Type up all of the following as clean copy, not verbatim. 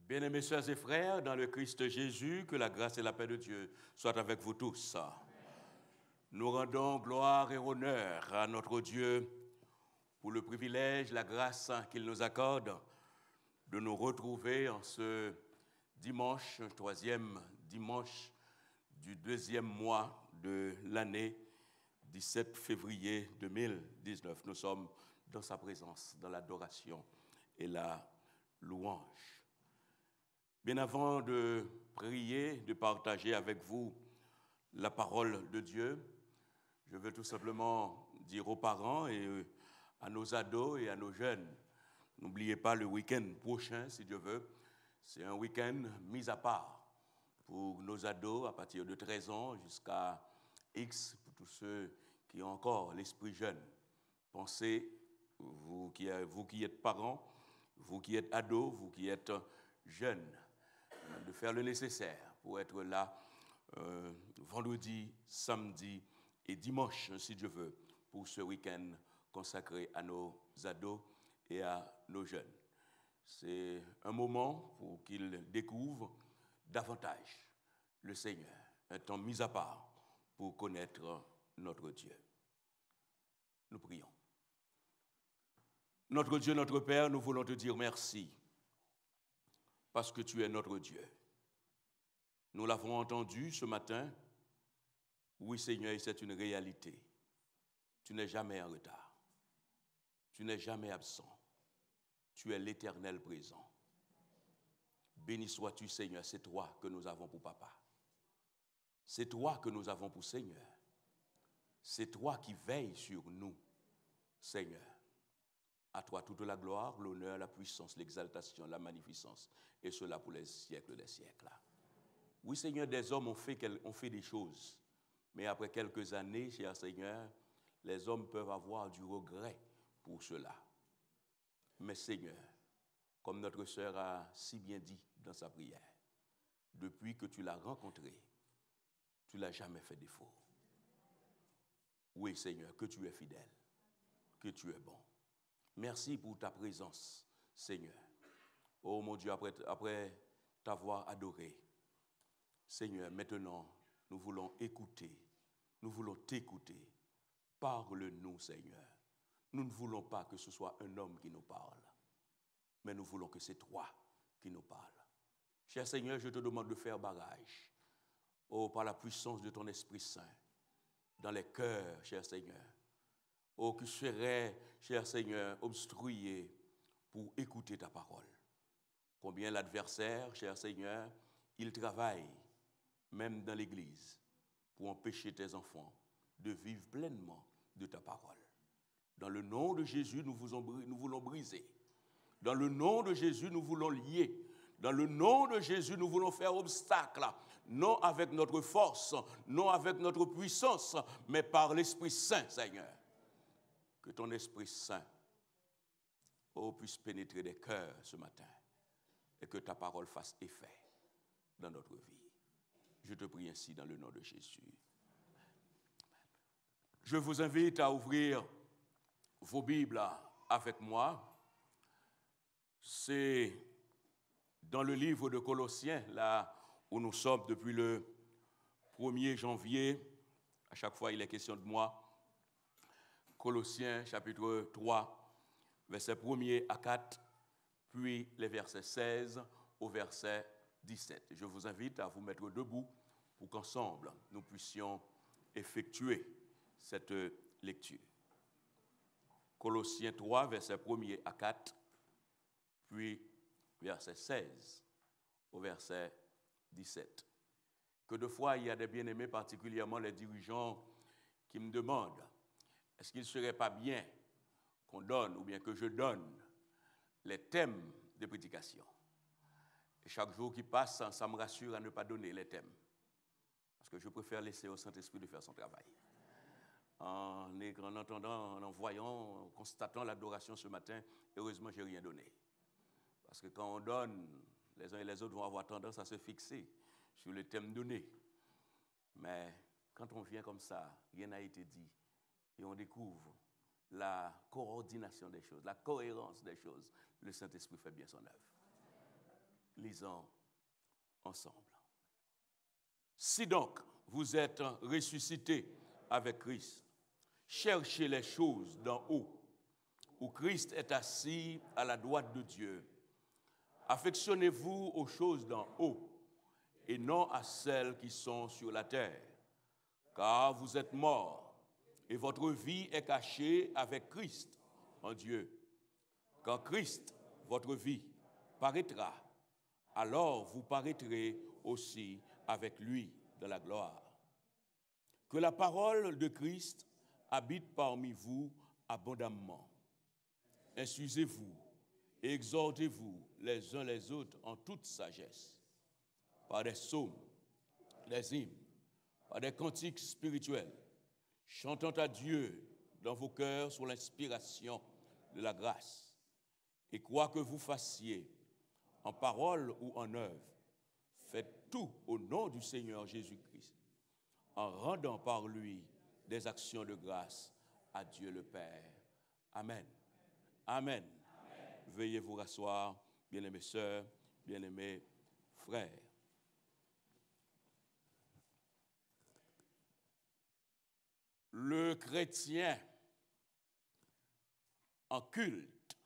Bien-aimés sœurs et frères, dans le Christ Jésus, que la grâce et la paix de Dieu soient avec vous tous. Amen. Nous rendons gloire et honneur à notre Dieu pour le privilège, la grâce qu'il nous accorde de nous retrouver en ce dimanche, troisième dimanche du deuxième mois de l'année, 17 février 2019. Nous sommes dans sa présence, dans l'adoration et la louange. Bien avant de prier, de partager avec vous la parole de Dieu, je veux tout simplement dire aux parents et à nos ados et à nos jeunes, n'oubliez pas le week-end prochain, si Dieu veut, c'est un week-end mis à part pour nos ados à partir de 13 ans jusqu'à X, pour tous ceux qui ont encore l'esprit jeune. Pensez, vous qui êtes parents, vous qui êtes ados, vous qui êtes jeunes, de faire le nécessaire pour être là vendredi, samedi et dimanche, si Dieu veut, pour ce week-end consacré à nos ados et à nos jeunes. C'est un moment pour qu'ils découvrent davantage le Seigneur, un temps mis à part pour connaître notre Dieu. Nous prions. Notre Dieu, notre Père, nous voulons te dire merci parce que tu es notre Dieu. Nous l'avons entendu ce matin. Oui, Seigneur, et c'est une réalité. Tu n'es jamais en retard. Tu n'es jamais absent. Tu es l'Éternel présent. Béni sois-tu, Seigneur, c'est toi que nous avons pour papa. C'est toi que nous avons pour Seigneur. C'est toi qui veilles sur nous, Seigneur. À toi toute la gloire, l'honneur, la puissance, l'exaltation, la magnificence, et cela pour les siècles des siècles. Oui, Seigneur, des hommes ont fait des choses, mais après quelques années, cher Seigneur, les hommes peuvent avoir du regret pour cela. Mais Seigneur, comme notre sœur a si bien dit dans sa prière, depuis que tu l'as rencontré, tu ne l'as jamais fait défaut. Oui, Seigneur, que tu es fidèle, que tu es bon. Merci pour ta présence, Seigneur. Oh mon Dieu, après t'avoir adoré, Seigneur, maintenant, nous voulons écouter, nous voulons t'écouter. Parle-nous, Seigneur. Nous ne voulons pas que ce soit un homme qui nous parle, mais nous voulons que c'est toi qui nous parles. Cher Seigneur, je te demande de faire barrage, oh, par la puissance de ton Esprit Saint, dans les cœurs, cher Seigneur. Oh, qui serait, cher Seigneur, obstrué pour écouter ta parole. Combien l'adversaire, cher Seigneur, il travaille, même dans l'Église, pour empêcher tes enfants de vivre pleinement de ta parole. Dans le nom de Jésus, nous voulons briser. Dans le nom de Jésus, nous voulons lier. Dans le nom de Jésus, nous voulons faire obstacle, non avec notre force, non avec notre puissance, mais par l'Esprit Saint, Seigneur. Que ton Esprit Saint, oh, puisse pénétrer des cœurs ce matin et que ta parole fasse effet dans notre vie. Je te prie ainsi dans le nom de Jésus. Je vous invite à ouvrir vos Bibles avec moi. C'est dans le livre de Colossiens, là où nous sommes depuis le 1er janvier. À chaque fois, il est question de moi. Colossiens, chapitre 3, versets 1er à 4, puis les versets 16 au verset 17. Je vous invite à vous mettre debout pour qu'ensemble, nous puissions effectuer cette lecture. Colossiens 3, versets 1er à 4, puis verset 16 au verset 17. Que de fois, il y a des bien-aimés, particulièrement les dirigeants, qui me demandent, est-ce qu'il ne serait pas bien qu'on donne, ou bien que je donne, les thèmes de prédication? Et chaque jour qui passe, ça me rassure à ne pas donner les thèmes. Parce que je préfère laisser au Saint-Esprit de faire son travail. En entendant, en voyant, en constatant l'adoration ce matin, heureusement, je n'ai rien donné. Parce que quand on donne, les uns et les autres vont avoir tendance à se fixer sur le thème donné. Mais quand on vient comme ça, rien n'a été dit, et on découvre la coordination des choses, la cohérence des choses, le Saint-Esprit fait bien son œuvre. Lisons ensemble. Si donc vous êtes ressuscités avec Christ, cherchez les choses d'en haut, où Christ est assis à la droite de Dieu. Affectionnez-vous aux choses d'en haut et non à celles qui sont sur la terre, car vous êtes morts et votre vie est cachée avec Christ en Dieu. Quand Christ, votre vie, paraîtra, alors vous paraîtrez aussi avec lui dans la gloire. Que la parole de Christ habite parmi vous abondamment. Instruisez-vous et exhortez-vous les uns les autres en toute sagesse, par des psaumes, des hymnes, par des cantiques spirituels, chantant à Dieu dans vos cœurs sous l'inspiration de la grâce. Et quoi que vous fassiez, en parole ou en œuvre, faites tout au nom du Seigneur Jésus-Christ, en rendant par lui des actions de grâce à Dieu le Père. Amen. Amen. Amen. Veuillez vous rasseoir, bien-aimées sœurs, bien-aimés frères. Le chrétien en culte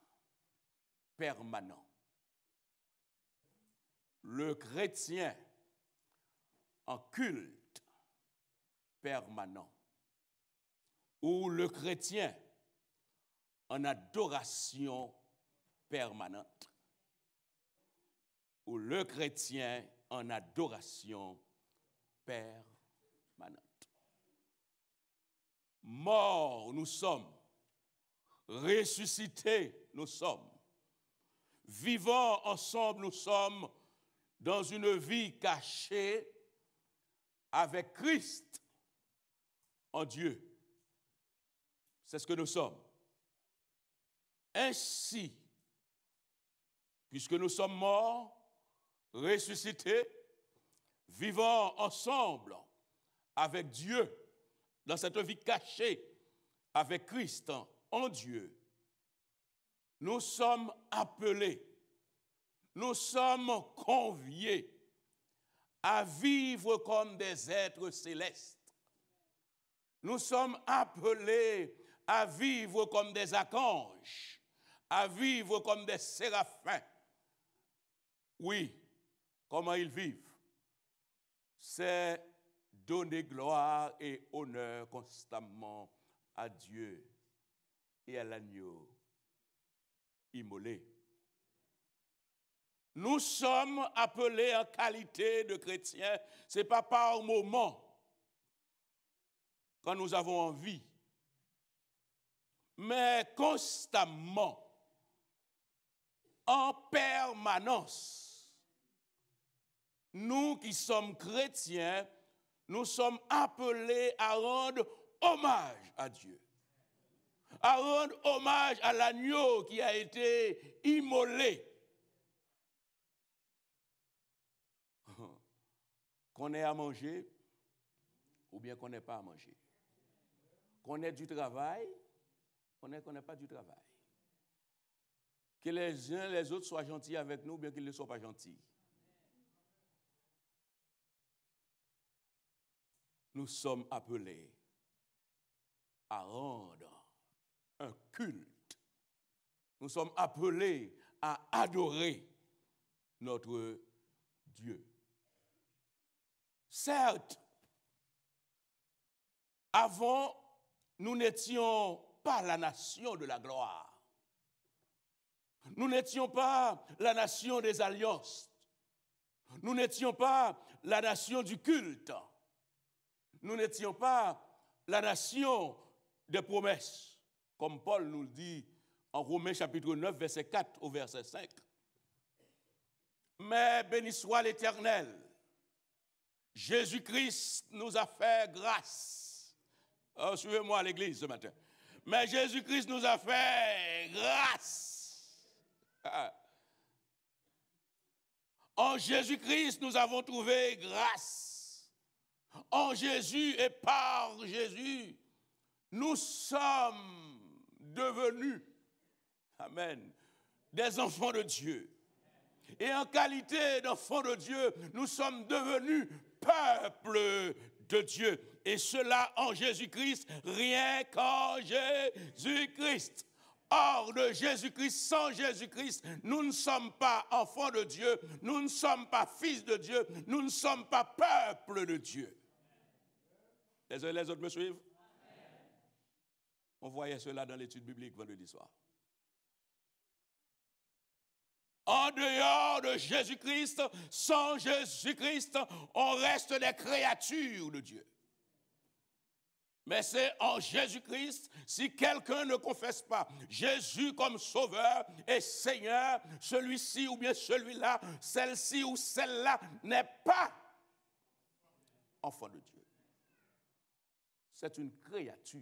permanent. Le chrétien en culte permanent. Ou le chrétien en adoration permanente. Ou le chrétien en adoration permanente. Morts nous sommes, ressuscités nous sommes, vivants ensemble nous sommes dans une vie cachée avec Christ en Dieu. C'est ce que nous sommes. Ainsi, puisque nous sommes morts, ressuscités, vivant ensemble avec Dieu, dans cette vie cachée avec Christ en Dieu, nous sommes appelés, nous sommes conviés à vivre comme des êtres célestes. Nous sommes appelés à vivre comme des archanges, à vivre comme des séraphins. Oui, comment ils vivent? C'est donner gloire et honneur constamment à Dieu et à l'agneau immolé. Nous sommes appelés en qualité de chrétiens, ce n'est pas par moment quand nous avons envie, mais constamment, en permanence. Nous qui sommes chrétiens, nous sommes appelés à rendre hommage à Dieu, à rendre hommage à l'agneau qui a été immolé. Qu'on ait à manger ou bien qu'on n'ait pas à manger. Qu'on ait du travail, qu'on n'ait pas du travail. Que les uns les autres soient gentils avec nous ou bien qu'ils ne soient pas gentils. Nous sommes appelés à rendre un culte. Nous sommes appelés à adorer notre Dieu. Certes, avant, nous n'étions pas la nation de la gloire. Nous n'étions pas la nation des alliances. Nous n'étions pas la nation du culte. Nous n'étions pas la nation des promesses, comme Paul nous le dit en Romains chapitre 9, verset 4 au verset 5. Mais béni soit l'Éternel, Jésus-Christ nous a fait grâce. Oh, suivez-moi à l'église ce matin. Mais Jésus-Christ nous a fait grâce. En Jésus-Christ, nous avons trouvé grâce. En Jésus et par Jésus, nous sommes devenus, amen, des enfants de Dieu. Et en qualité d'enfants de Dieu, nous sommes devenus peuple de Dieu. Et cela en Jésus-Christ, rien qu'en Jésus-Christ. Hors de Jésus-Christ, sans Jésus-Christ, nous ne sommes pas enfants de Dieu, nous ne sommes pas fils de Dieu, nous ne sommes pas peuple de Dieu. Les uns et les autres me suivent? On voyait cela dans l'étude biblique vendredi soir. En dehors de Jésus-Christ, sans Jésus-Christ, on reste des créatures de Dieu. Mais c'est en Jésus-Christ, si quelqu'un ne confesse pas Jésus comme sauveur et Seigneur, celui-ci ou bien celui-là, celle-ci ou celle-là n'est pas enfant de Dieu. C'est une créature.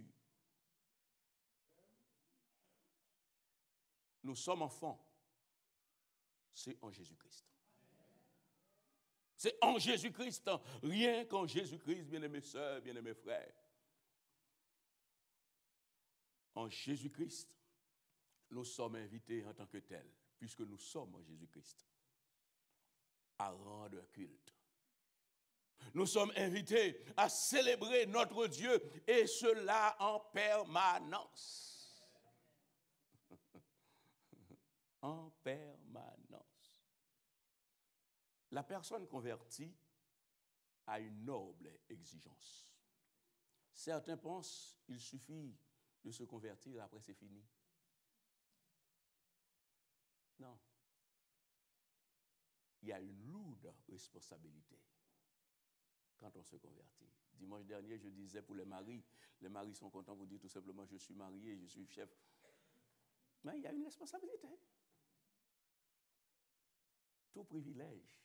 Nous sommes enfants. C'est en Jésus-Christ. C'est en Jésus-Christ, rien qu'en Jésus-Christ, bien-aimés sœurs, bien-aimés frères. En Jésus-Christ, nous sommes invités en tant que tels, puisque nous sommes en Jésus-Christ, à rendre un culte. Nous sommes invités à célébrer notre Dieu, et cela en permanence. En permanence. La personne convertie a une noble exigence. Certains pensent qu'il suffit de se convertir, après c'est fini. Non. Il y a une lourde responsabilité quand on se convertit. Dimanche dernier, je disais pour les maris sont contents pour dire tout simplement je suis marié, je suis chef. Mais il y a une responsabilité. Tout privilège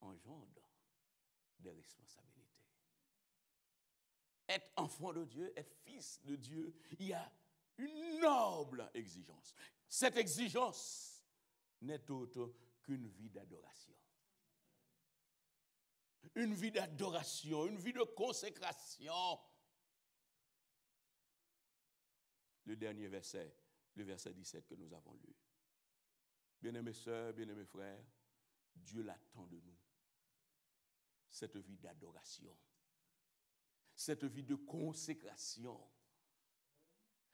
engendre des responsabilités. Être enfant de Dieu, être fils de Dieu, il y a une noble exigence. Cette exigence n'est autre qu'une vie d'adoration. Une vie d'adoration, une vie de consécration. Le dernier verset, le verset 17 que nous avons lu. Bien-aimés sœurs, bien-aimés frères, Dieu l'attend de nous. Cette vie d'adoration, cette vie de consécration,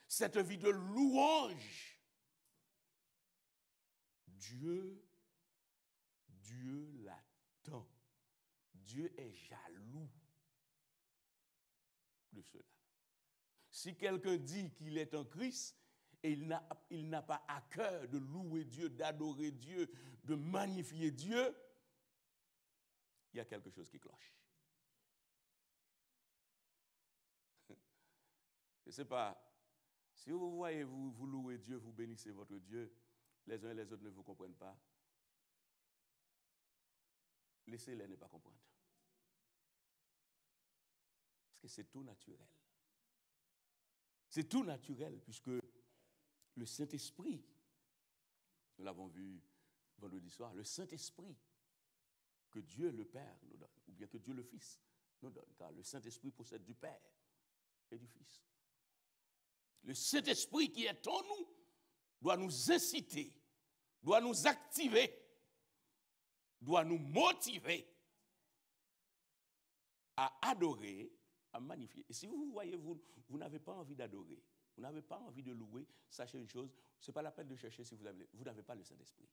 cette vie de louange. Dieu l'attend. Dieu est jaloux de cela. Si quelqu'un dit qu'il est en Christ, et il n'a pas à cœur de louer Dieu, d'adorer Dieu, de magnifier Dieu, il y a quelque chose qui cloche. Je ne sais pas, si vous voyez, vous louez Dieu, vous bénissez votre Dieu, les uns et les autres ne vous comprennent pas, laissez-les ne pas comprendre. Parce que c'est tout naturel. C'est tout naturel, puisque le Saint-Esprit, nous l'avons vu vendredi soir, le Saint-Esprit que Dieu le Père nous donne, ou bien que Dieu le Fils nous donne, car le Saint-Esprit possède du Père et du Fils. Le Saint-Esprit qui est en nous doit nous inciter, doit nous activer, doit nous motiver à adorer, à magnifier. Et si vous voyez, vous n'avez pas envie d'adorer, vous n'avez pas envie de louer, sachez une chose, ce n'est pas la peine de chercher si vous n'avez pas le Saint-Esprit.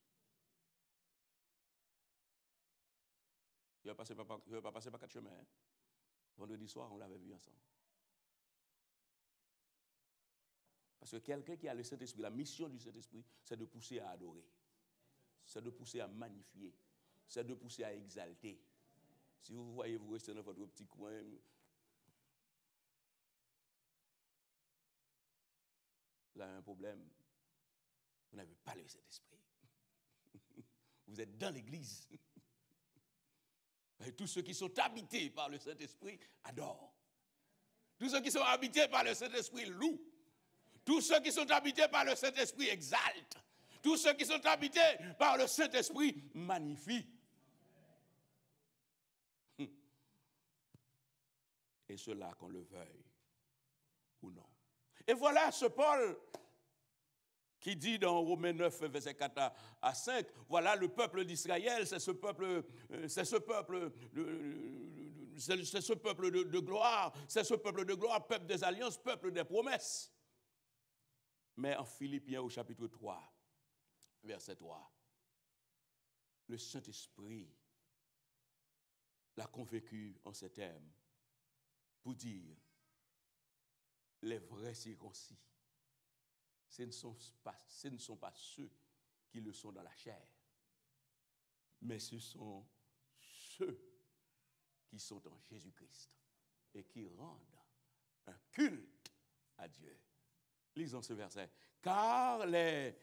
Il ne va pas passer par 4 chemins. Hein? Vendredi soir, on l'avait vu ensemble. Parce que quelqu'un qui a le Saint-Esprit, la mission du Saint-Esprit, c'est de pousser à adorer. C'est de pousser à magnifier. C'est de pousser à exalter. Si vous voyez, vous restez dans votre petit coin. Vous avez un problème. Vous n'avez pas le Saint-Esprit. Vous êtes dans l'église. Et tous ceux qui sont habités par le Saint-Esprit adorent. Tous ceux qui sont habités par le Saint-Esprit louent. Tous ceux qui sont habités par le Saint-Esprit exaltent. Tous ceux qui sont habités par le Saint-Esprit magnifient. Et cela qu'on le veuille ou non. Et voilà ce Paul qui dit dans Romains 9, verset 4 à 5, voilà le peuple d'Israël, c'est ce peuple de gloire, peuple des alliances, peuple des promesses. Mais en Philippiens au chapitre 3, verset 3, le Saint-Esprit l'a convaincu en ces termes pour dire les vrais circoncis. Ce ne sont pas ceux qui le sont dans la chair, mais ce sont ceux qui sont en Jésus-Christ et qui rendent un culte à Dieu. Lisons ce verset. Car les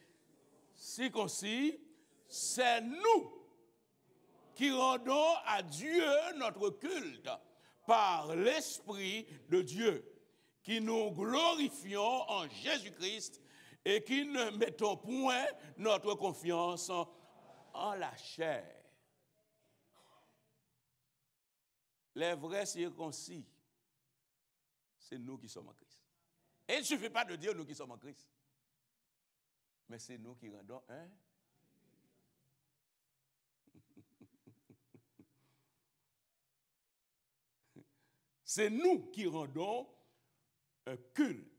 circoncis, c'est nous qui rendons à Dieu notre culte par l'Esprit de Dieu, qui nous glorifions en Jésus-Christ et qui ne mettons point notre confiance en la chair. Les vrais circoncis, c'est nous qui sommes en Christ. Et il ne suffit pas de dire nous qui sommes en Christ, mais c'est nous qui rendons un. C'est nous qui rendons un culte.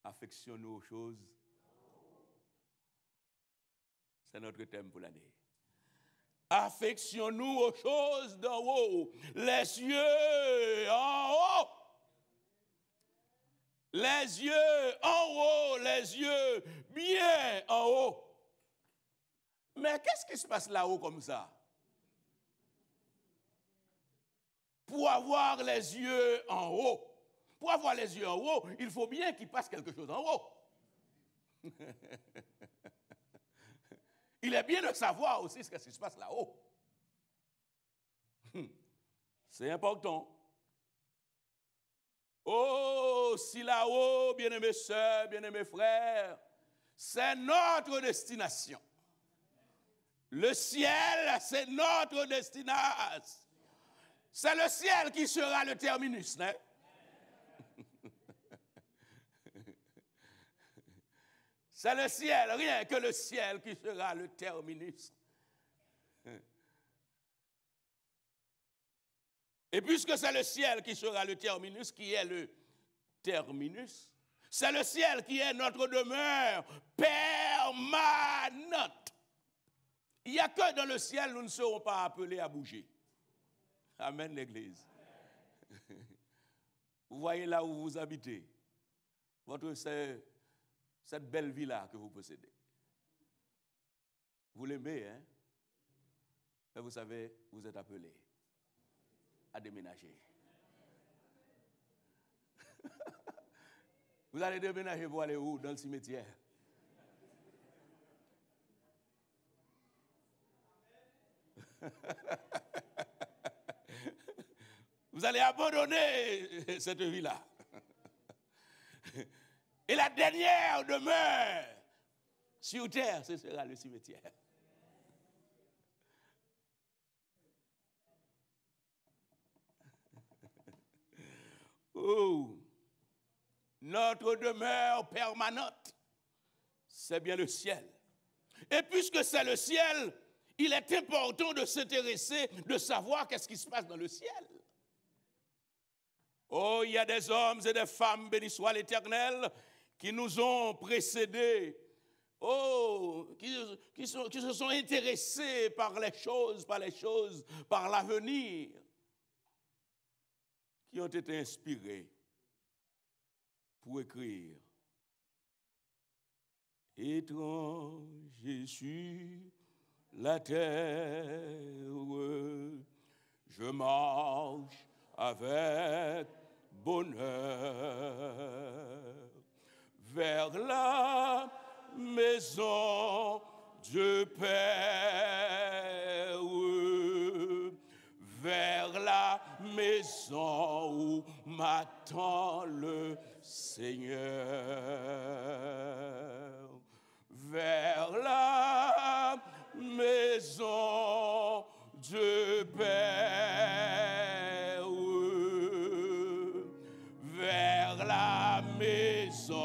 Affectionnons aux choses. C'est notre thème pour l'année. Affectionnons-nous aux choses d'en haut, les yeux en haut. Les yeux en haut, les yeux bien en haut. Mais qu'est-ce qui se passe là-haut comme ça? Pour avoir les yeux en haut, il faut bien qu'il passe quelque chose en haut. Il est bien de savoir aussi ce qui se passe là-haut. C'est important. Oh, si là-haut, bien-aimés sœurs, bien-aimés frères, c'est notre destination. Le ciel, c'est notre destination. C'est le ciel qui sera le terminus, hein? C'est le ciel, rien que le ciel qui sera le terminus. Et puisque c'est le ciel qui sera le terminus, qui est le terminus, c'est le ciel qui est notre demeure permanente. Il n'y a que dans le ciel nous ne serons pas appelés à bouger. Amen, l'Église. Vous voyez là où vous habitez, cette belle vie-là que vous possédez. Vous l'aimez, hein? Mais vous savez, vous êtes appelés à déménager. Vous allez déménager pour aller où? Dans le cimetière. Vous allez abandonner cette vie-là. Et la dernière demeure sur terre, ce sera le cimetière. Oh, notre demeure permanente, c'est bien le ciel. Et puisque c'est le ciel, il est important de s'intéresser, de savoir qu'est-ce qui se passe dans le ciel. Oh, il y a des hommes et des femmes, béni soit l'Éternel, qui nous ont précédés, oh, qui se sont intéressés par l'avenir, qui ont été inspirés pour écrire. Étranger sur la terre, je marche avec bonheur vers la maison du Père, vers la maison où m'attend le Seigneur, vers la maison du Père, vers la maison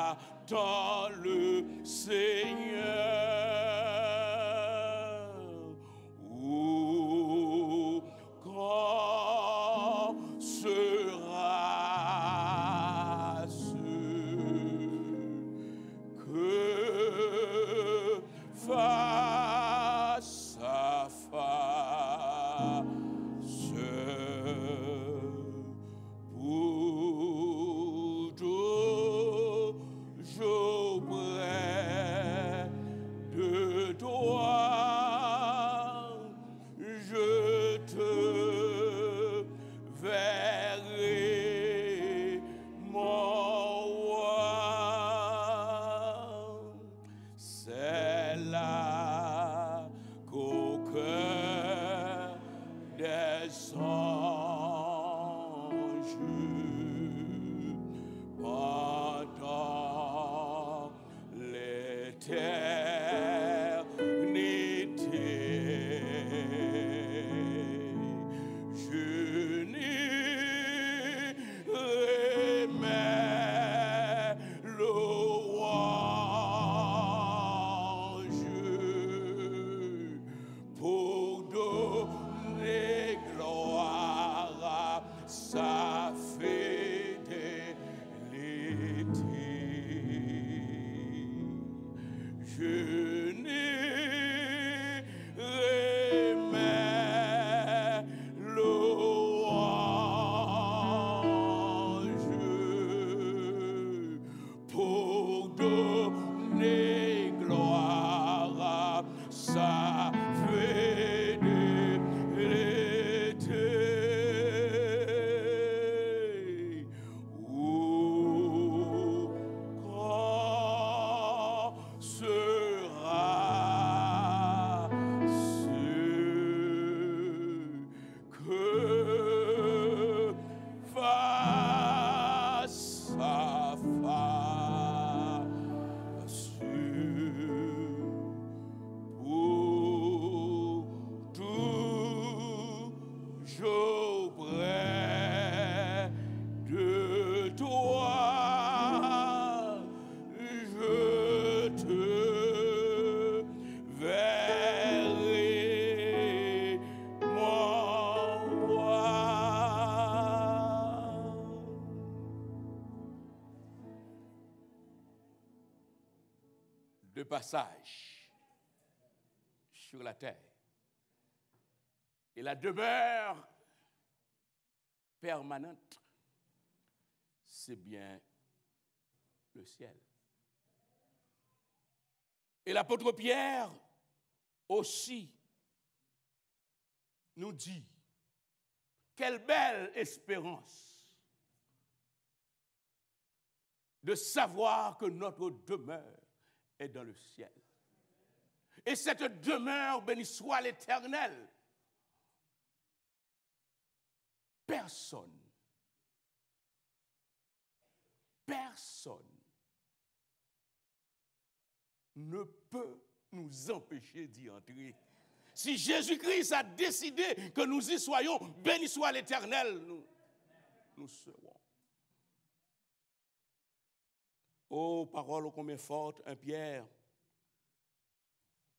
j'attends le Seigneur. Oh, quand sera ce que face à face pour toujours près de toi, je te verrai, mon roi. C'est là qu'au cœur des anges, pendant l'éternité, je n'irai mais louange pour donner gloire à sa fidélité. Je n'irai mais louange pour donner gloire à sa fidélité. Oh, quand sera ce que face à face pour toujours près de toi, je te verrai, mon roi. De passage sur la terre. Et la demeure permanente, c'est bien le ciel. Et l'apôtre Pierre aussi nous dit, quelle belle espérance de savoir que notre demeure est dans le ciel. Et cette demeure, béni soit l'Éternel, personne ne peut nous empêcher d'y entrer. Si Jésus-Christ a décidé que nous y soyons, béni soit l'Éternel, nous serons. Oh, parole ô combien forte, 1 Pierre,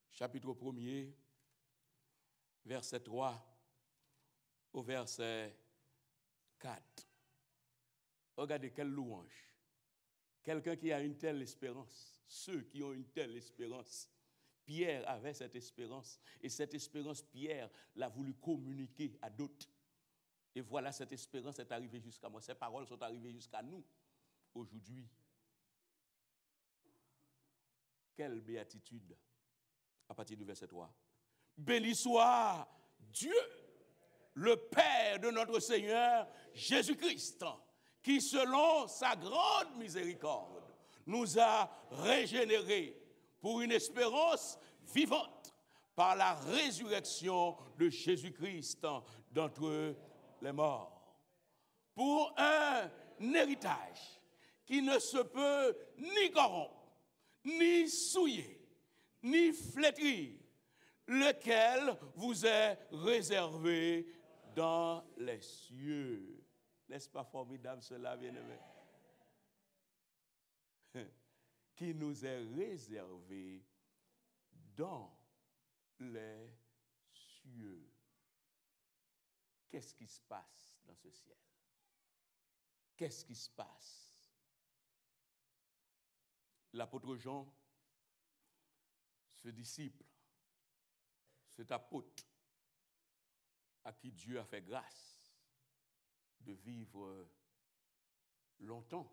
chapitre 1er, verset 3 au verset 4. Regardez quelle louange. Quelqu'un qui a une telle espérance, ceux qui ont une telle espérance. Pierre avait cette espérance. Et cette espérance, Pierre l'a voulu communiquer à d'autres. Et voilà, cette espérance est arrivée jusqu'à moi. Ces paroles sont arrivées jusqu'à nous aujourd'hui. Quelle béatitude. À partir du verset 3. Béni soit Dieu, le Père de notre Seigneur Jésus-Christ, qui selon sa grande miséricorde nous a régénérés pour une espérance vivante par la résurrection de Jésus-Christ d'entre les morts, pour un héritage qui ne se peut ni corrompre, ni souiller, ni flétrir, lequel vous est réservé dans les cieux. N'est-ce pas formidable cela, bien-aimé? qui nous est réservé dans les cieux. Qu'est-ce qui se passe dans ce ciel? Qu'est-ce qui se passe? L'apôtre Jean, ce disciple, cet apôtre à qui Dieu a fait grâce de vivre longtemps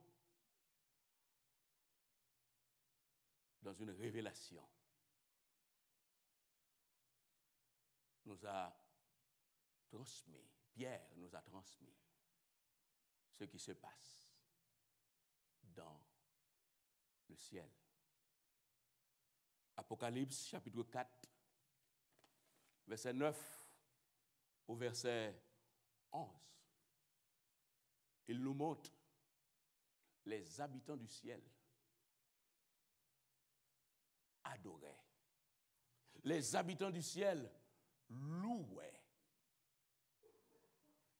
dans une révélation, nous a transmis, Pierre nous a transmis ce qui se passe dans le ciel. Apocalypse chapitre 4, verset 9 au verset 11. Il nous montre les habitants du ciel adoraient. Les habitants du ciel louaient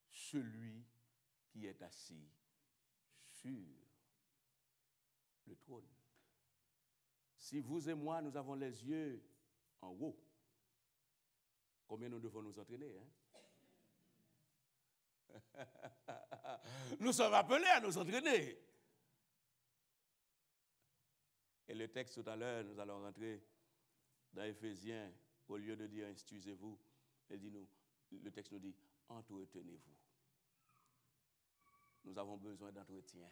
celui qui est assis sur le trône. Si vous et moi, nous avons les yeux en haut, combien nous devons nous entraîner, hein? Nous sommes appelés à nous entraîner. Et le texte tout à l'heure, nous allons rentrer dans Éphésiens, au lieu de dire instruisez-vous, le texte nous dit entretenez-vous. Nous avons besoin d'entretien.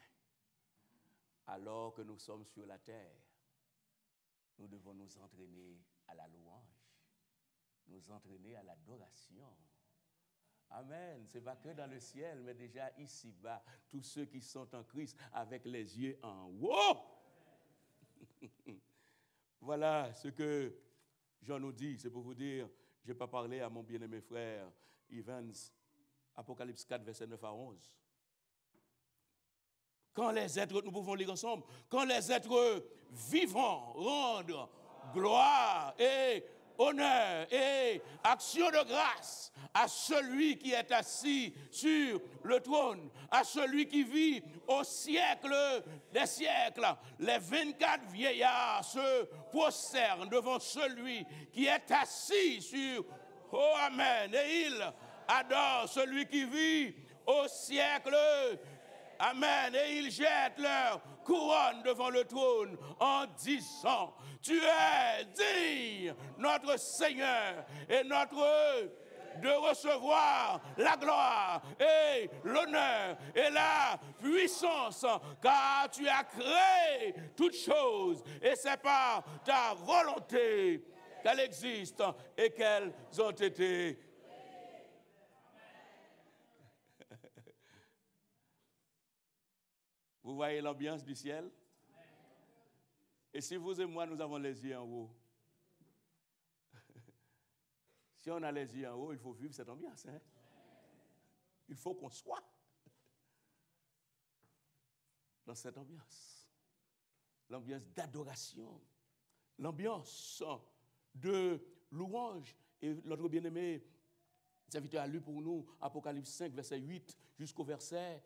Alors que nous sommes sur la terre, nous devons nous entraîner à la louange, nous entraîner à l'adoration. Amen. Ce n'est pas que dans le ciel, mais déjà ici-bas, tous ceux qui sont en Christ avec les yeux en haut. Voilà ce que Jean nous dit. C'est pour vous dire, je n'ai pas parlé à mon bien-aimé frère Evans, Apocalypse 4, verset 9 à 11. Quand les êtres, nous pouvons lire ensemble, quand les êtres vivants rendent gloire et honneur et action de grâce à celui qui est assis sur le trône, à celui qui vit au siècle des siècles. Les 24 vieillards se prosternent devant celui qui est assis sur, oh amen, et ils adorent celui qui vit au siècle. Amen. Et ils jettent leur couronne devant le trône en disant, tu es digne, notre Seigneur et notre de recevoir la gloire et l'honneur et la puissance, car tu as créé toutes choses et c'est par ta volonté qu'elles existent et qu'elles ont été. Vous voyez l'ambiance du ciel? Et si vous et moi, nous avons les yeux en haut, si on a les yeux en haut, il faut vivre cette ambiance. Hein? Il faut qu'on soit dans cette ambiance. L'ambiance d'adoration, l'ambiance de louange. Et notre bien-aimé serviteur a lu pour nous Apocalypse 5, verset 8 jusqu'au verset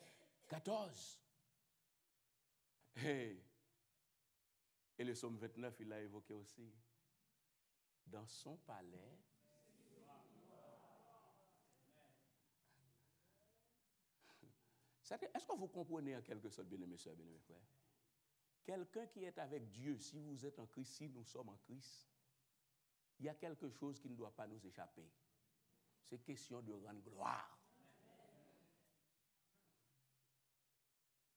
14. Et le psaume 29, il l'a évoqué aussi. Dans son palais, est-ce que vous comprenez en quelque sorte, bien-aimés sœurs, bien-aimés frères? Quelqu'un qui est avec Dieu, si vous êtes en Christ, si nous sommes en Christ, il y a quelque chose qui ne doit pas nous échapper. C'est question de rendre gloire.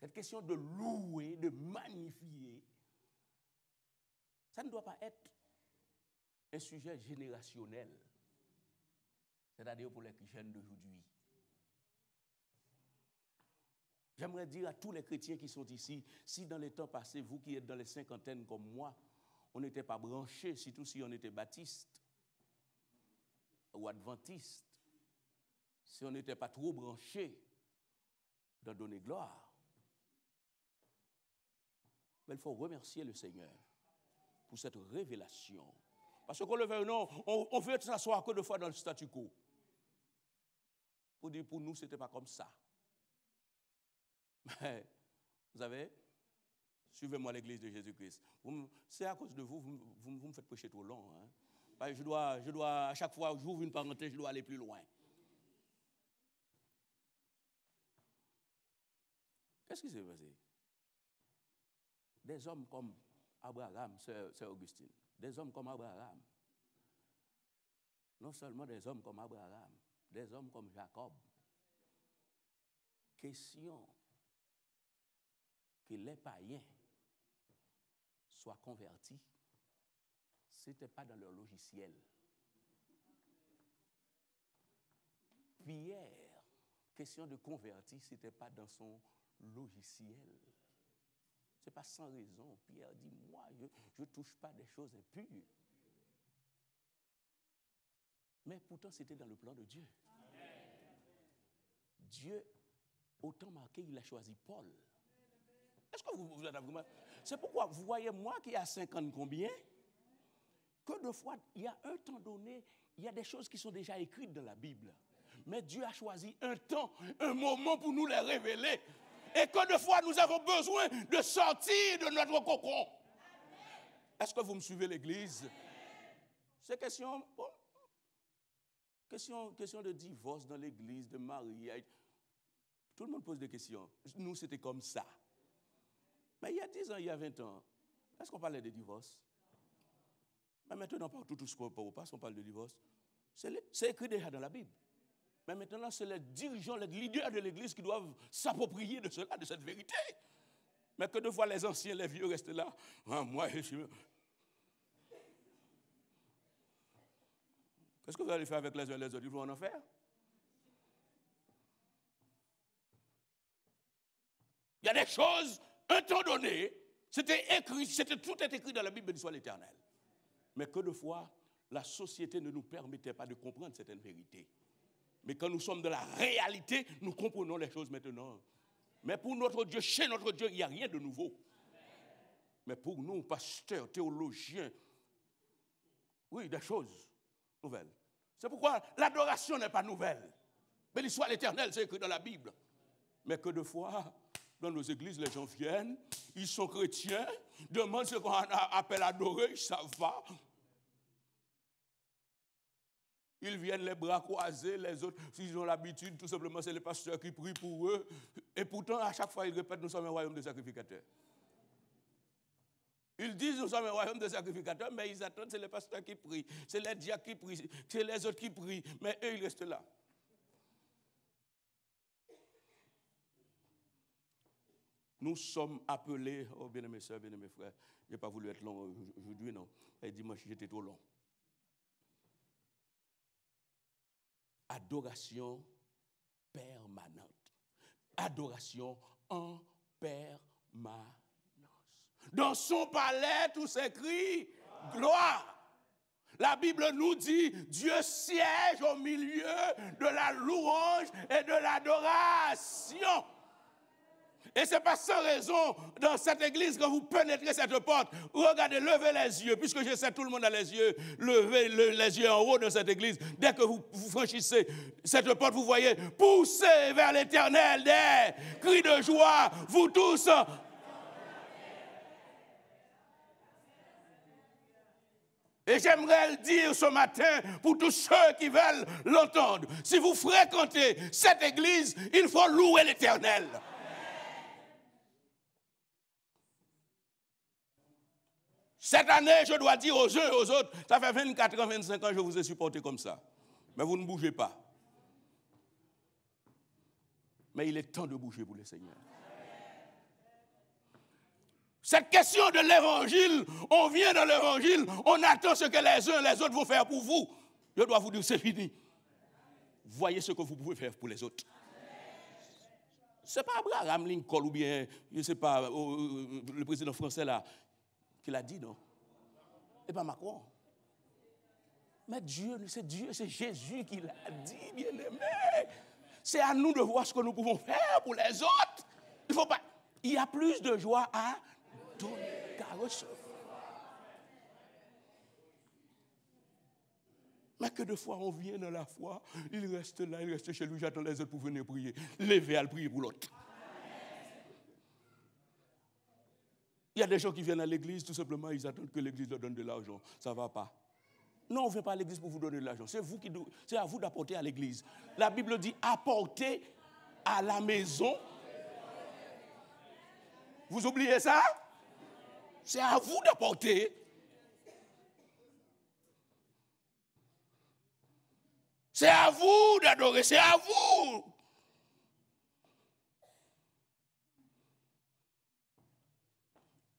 Cette question de louer, de magnifier, ça ne doit pas être un sujet générationnel, c'est-à-dire pour les jeunes d'aujourd'hui. J'aimerais dire à tous les chrétiens qui sont ici, si dans les temps passés, vous qui êtes dans les cinquantaines comme moi, on n'était pas branchés, surtout si on était baptiste ou adventiste, si on n'était pas trop branchés dans donner gloire. Mais il faut remercier le Seigneur pour cette révélation. Parce qu'on le veut ou non, on veut s'asseoir que deux fois dans le statu quo. Pour dire, pour nous, ce n'était pas comme ça. Mais, vous savez, Suivez-moi à l'église de Jésus-Christ. C'est à cause de vous, vous me faites prêcher trop long. Hein? Je dois, à chaque fois que j'ouvre une parenthèse, je dois aller plus loin. Qu'est-ce qui s'est passé? Des hommes comme Abraham, c'est Augustine, des hommes comme Abraham, non seulement des hommes comme Abraham, des hommes comme Jacob, question que les païens soient convertis, ce n'était pas dans leur logiciel. Pierre, question de convertir, ce n'était pas dans son logiciel. Ce n'est pas sans raison. Pierre dit, moi, je ne touche pas des choses impures. Mais pourtant, c'était dans le plan de Dieu. Amen. Dieu, autant marqué, il a choisi Paul. Est-ce que vous êtes vraiment... C'est pourquoi, vous voyez, moi qui ai 50 combien, que de fois, il y a un temps donné, il y a des choses qui sont déjà écrites dans la Bible. Mais Dieu a choisi un temps, un moment pour nous les révéler. Et que de fois, nous avons besoin de sortir de notre cocon. Est-ce que vous me suivez, l'Église? C'est question de divorce dans l'Église, de mariage. Tout le monde pose des questions. Nous, c'était comme ça. Mais il y a 10 ans, il y a 20 ans, est-ce qu'on parlait de divorce? Mais maintenant, partout tout ce qu'on passe, on parle de divorce. C'est écrit déjà dans la Bible. Mais maintenant, c'est les dirigeants, les leaders de l'Église qui doivent s'approprier de cela, de cette vérité. Mais que de fois les anciens, les vieux restent là. Ah, moi, je suis... Qu'est-ce que vous allez faire avec les uns et les autres? Ils vont en enfer? Il y a des choses, un temps donné, c'était écrit, tout est écrit dans la Bible, béni soit l'Éternel. Mais que de fois, la société ne nous permettait pas de comprendre certaines vérités. Mais quand nous sommes dans la réalité, nous comprenons les choses maintenant. Mais pour notre Dieu, chez notre Dieu, il n'y a rien de nouveau. Mais pour nous, pasteurs, théologiens, oui, des choses nouvelles. C'est pourquoi l'adoration n'est pas nouvelle. Béni soit l'Éternel, c'est écrit dans la Bible. Mais que de fois, dans nos églises, les gens viennent, ils sont chrétiens, demandent ce qu'on appelle adorer, ils ne savent pas. Ils viennent les bras croisés, les autres, s'ils ont l'habitude, tout simplement, c'est les pasteurs qui prient pour eux. Et pourtant, à chaque fois, ils répètent, nous sommes un royaume de sacrificateurs. Ils disent, nous sommes un royaume de sacrificateurs, mais ils attendent, c'est les pasteurs qui prient, c'est les diacres qui prient, c'est les autres qui prient, mais eux, ils restent là. Nous sommes appelés, oh bien-aimés sœurs, bien-aimés frères, je n'ai pas voulu être long aujourd'hui, non. Et dimanche, j'étais trop long. Adoration permanente. Adoration en permanence. Dans son palais, tout s'écrit gloire. La Bible nous dit, Dieu siège au milieu de la louange et de l'adoration. Et ce n'est pas sans raison, dans cette église, quand vous pénétrez cette porte, regardez, levez les yeux, puisque je sais tout le monde a les yeux, levez les yeux en haut de cette église. Dès que vous franchissez cette porte, vous voyez, poussez vers l'Éternel des cris de joie, vous tous. Et j'aimerais le dire ce matin pour tous ceux qui veulent l'entendre. Si vous fréquentez cette église, il faut louer l'Éternel. Cette année, je dois dire aux uns et aux autres, ça fait 24 ans, 25 ans que je vous ai supporté comme ça. Mais vous ne bougez pas. Mais il est temps de bouger pour le Seigneur. Cette question de l'évangile, on vient dans l'évangile, on attend ce que les uns et les autres vont faire pour vous. Je dois vous dire, c'est fini. Voyez ce que vous pouvez faire pour les autres. Ce n'est pas Abraham Lincoln ou bien, je ne sais pas, le président français là, qui l'a dit, non? Et pas Macron. Mais Dieu, c'est Jésus qui l'a dit, bien-aimé. C'est à nous de voir ce que nous pouvons faire pour les autres. Il faut pas. Il y a plus de joie à donner qu'à recevoir. Mais que de fois on vient dans la foi, il reste là, il reste chez lui, j'attends les autres pour venir prier. Levez à le prier pour l'autre. Il y a des gens qui viennent à l'église, tout simplement, ils attendent que l'église leur donne de l'argent. Ça ne va pas. Non, on ne vient pas à l'église pour vous donner de l'argent. C'est à vous d'apporter à l'église. La Bible dit apporter à la maison. Vous oubliez ça? C'est à vous d'apporter. C'est à vous d'adorer, c'est à vous.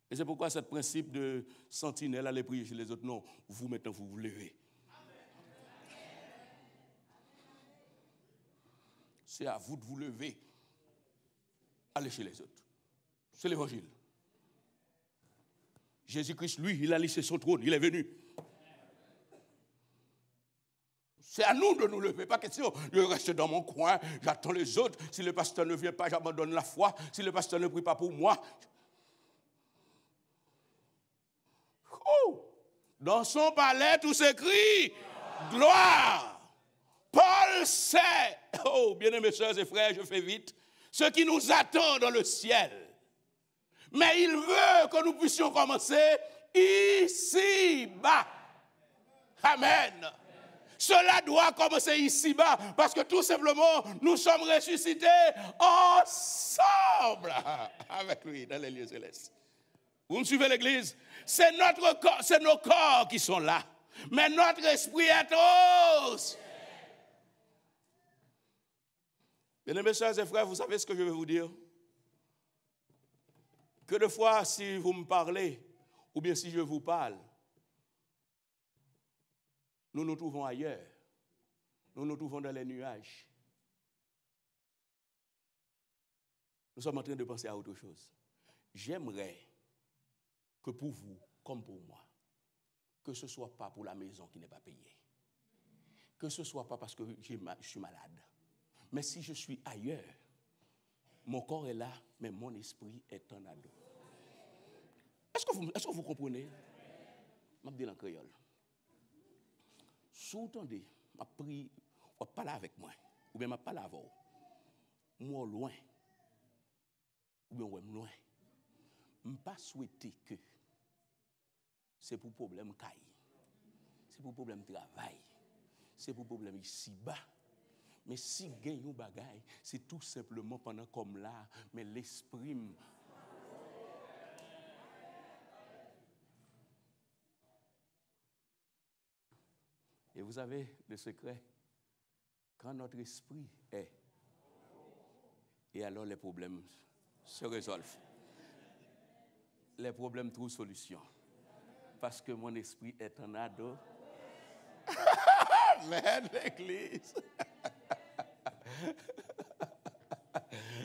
Et c'est pourquoi ce principe de sentinelle, aller prier chez les autres, non, vous maintenant vous vous levez. C'est à vous de vous lever, aller chez les autres. C'est l'évangile. Jésus-Christ, lui, il a laissé son trône, il est venu. C'est à nous de nous lever, pas question. Je reste dans mon coin, j'attends les autres. Si le pasteur ne vient pas, j'abandonne la foi. Si le pasteur ne prie pas pour moi. Oh! Dans son palais, tout s'écrit gloire. Paul sait, oh, bien-aimés sœurs et frères, je fais vite, ce qui nous attend dans le ciel. Mais il veut que nous puissions commencer ici-bas. Amen. Cela doit commencer ici-bas, parce que tout simplement, nous sommes ressuscités ensemble avec lui dans les lieux célestes. Vous me suivez, l'église? C'est notre corps, c'est nos corps qui sont là, mais notre esprit est tous. Bien-aimés sœurs et frères, vous savez ce que je vais vous dire? Que de fois, si vous me parlez, ou bien si je vous parle, nous nous trouvons ailleurs. Nous nous trouvons dans les nuages. Nous sommes en train de penser à autre chose. J'aimerais que pour vous, comme pour moi, que ce ne soit pas pour la maison qui n'est pas payée. Que ce ne soit pas parce que je suis malade. Mais si je suis ailleurs, mon corps est là, mais mon esprit est en ado. Est-ce que vous comprenez? Je vais dire en créole. Si vous entendez, je prie, vous parlez avec moi, ou bien je parle avec vous, moi loin, ou bien loin, je ne pas souhaiter que c'est pour problème caille, c'est pour problème travail, c'est pour problème ici-bas. Mais si gagne un bagaille, c'est tout simplement pendant comme là, mais l'esprit. Et vous avez le secret, quand notre esprit est, et alors les problèmes se résolvent. Les problèmes trouvent solution. Parce que mon esprit est en ado. Amen, l'église.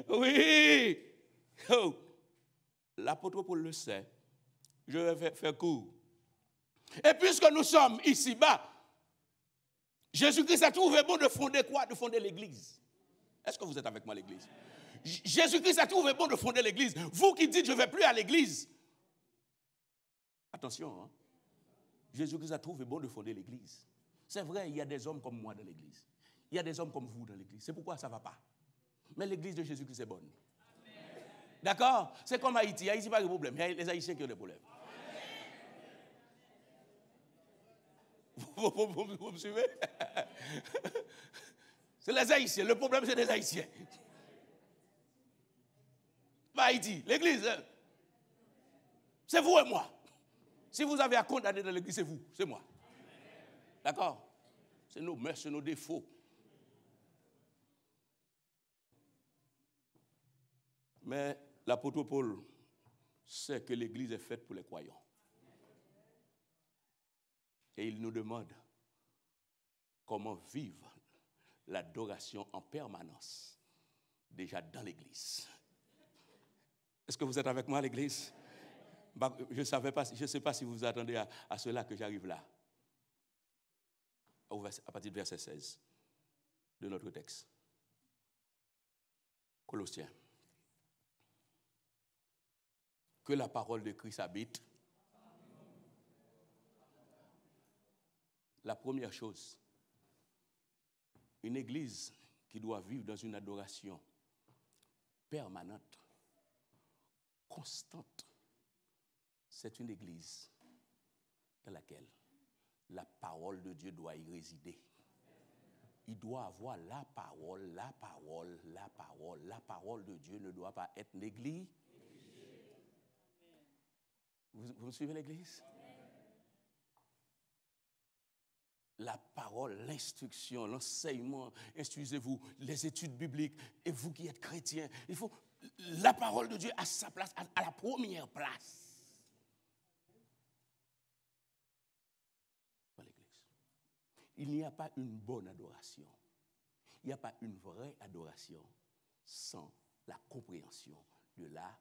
Oui. Oh. L'apôtre Paul le sait. Je vais faire court. Et puisque nous sommes ici-bas, Jésus-Christ a trouvé bon de fonder quoi? De fonder l'église. Est-ce que vous êtes avec moi, l'église? Jésus-Christ a trouvé bon de fonder l'église. Vous qui dites je ne vais plus à l'église. Attention, hein? Jésus-Christ a trouvé bon de fonder l'église. C'est vrai, il y a des hommes comme moi dans l'église. Il y a des hommes comme vous dans l'église. C'est pourquoi ça ne va pas. Mais l'église de Jésus-Christ est bonne. D'accord? C'est comme Haïti. Haïti n'a pas de problème. Il y a les Haïtiens qui ont des problèmes. Vous me suivez? C'est les Haïtiens. Le problème, c'est les Haïtiens. Pas Haïti. L'église, c'est vous et moi. Si vous avez à condamner dans l'église, c'est vous, c'est moi. D'accord? C'est nos mœurs, c'est nos défauts. Mais l'apôtre Paul sait que l'église est faite pour les croyants. Et il nous demande comment vivre l'adoration en permanence, déjà dans l'église. Est-ce que vous êtes avec moi à l'église? Je ne sais pas si vous vous attendez à cela que j'arrive là. À partir du verset 16 de notre texte. Colossiens. Que la parole de Christ habite. La première chose, une église qui doit vivre dans une adoration permanente, constante, c'est une église dans laquelle la parole de Dieu doit y résider. Il doit avoir la parole, la parole, la parole. La parole de Dieu ne doit pas être négligée. Vous me suivez l'église? La parole, l'instruction, l'enseignement, instruisez-vous, les études bibliques, et vous qui êtes chrétiens, il faut la parole de Dieu à sa place, à la première place. Dans l'église. Il n'y a pas une bonne adoration, il n'y a pas une vraie adoration sans la compréhension de la.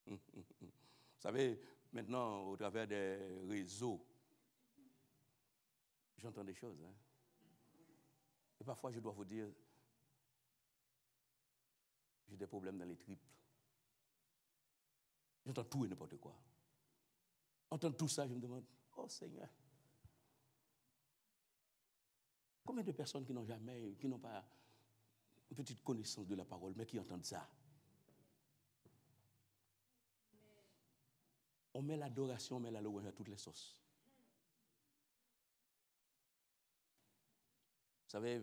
Vous savez, maintenant, au travers des réseaux, j'entends des choses. Hein? Et parfois, je dois vous dire, j'ai des problèmes dans les tripes. J'entends tout et n'importe quoi. Entendre tout ça, je me demande, oh Seigneur, combien de personnes qui n'ont pas une petite connaissance de la parole, mais qui entendent ça? On met l'adoration, on met la louange à toutes les sauces. Vous savez,